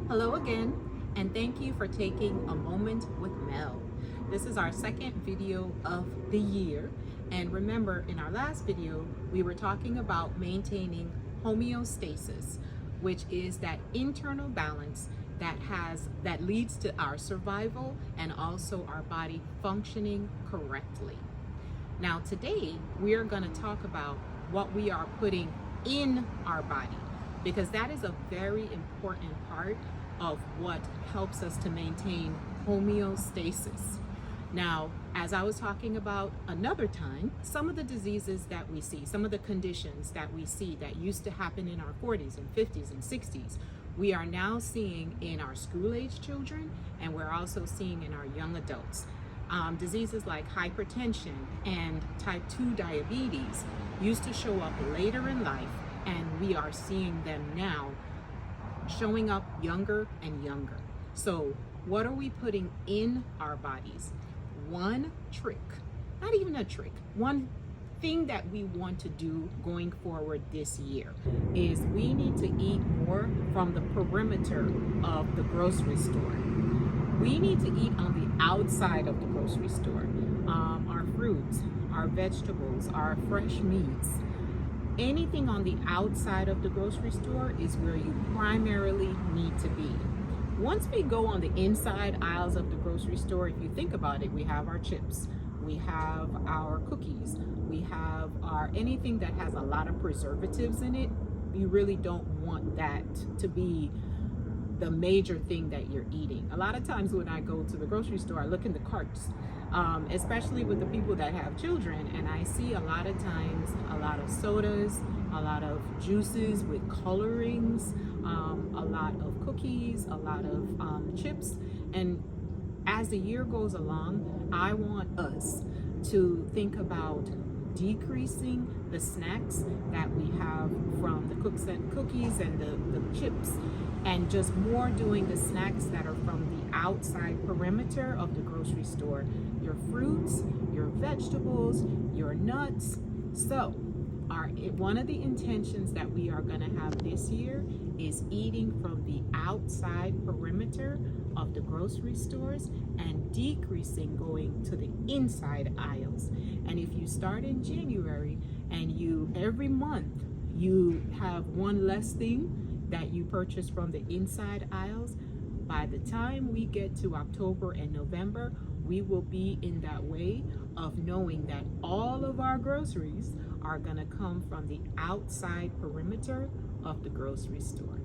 Hello again, and thank you for taking a moment with Mel. This is our second video of the year, and remember in our last video we were talking about maintaining homeostasis, which is that internal balance that leads to our survival and also our body functioning correctly. Now today we are going to talk about what we are putting in our body, because that is a very important part of what helps us to maintain homeostasis. Now, as I was talking about another time, some of the diseases that we see, some of the conditions that we see that used to happen in our 40s and 50s and 60s, we are now seeing in our school-age children, and we're also seeing in our young adults. Diseases like hypertension and type 2 diabetes used to show up later in life, and we are seeing them now showing up younger and younger. So what are we putting in our bodies? One trick, not even a trick, one thing that we want to do going forward this year is we need to eat more from the perimeter of the grocery store. We need to eat on the outside of the grocery store. Our fruits, our vegetables, our fresh meats. Anything on the outside of the grocery store is where you primarily need to be. Once we go on the inside aisles of the grocery store, if you think about it, we have our chips, we have our cookies, we have our anything that has a lot of preservatives in it. You really don't want that to be the major thing that you're eating. A lot of times when I go to the grocery store, I look in the carts, especially with the people that have children, and I see a lot of times a lot of sodas, a lot of juices with colorings, a lot of cookies, a lot of chips. And as the year goes along, I want us to think about decreasing the snacks that we have from the cookies and the chips, and just more doing the snacks that are from the outside perimeter of the grocery store. Your fruits, your vegetables, your nuts. So one of the intentions that we are going to have this year is eating from the outside perimeter of the grocery stores and decreasing going to the inside aisles. And if you start in January and every month you have one less thing that you purchase from the inside aisles, by the time we get to October and November, we will be in that way of knowing that all of our groceries are going to come from the outside perimeter of the grocery store.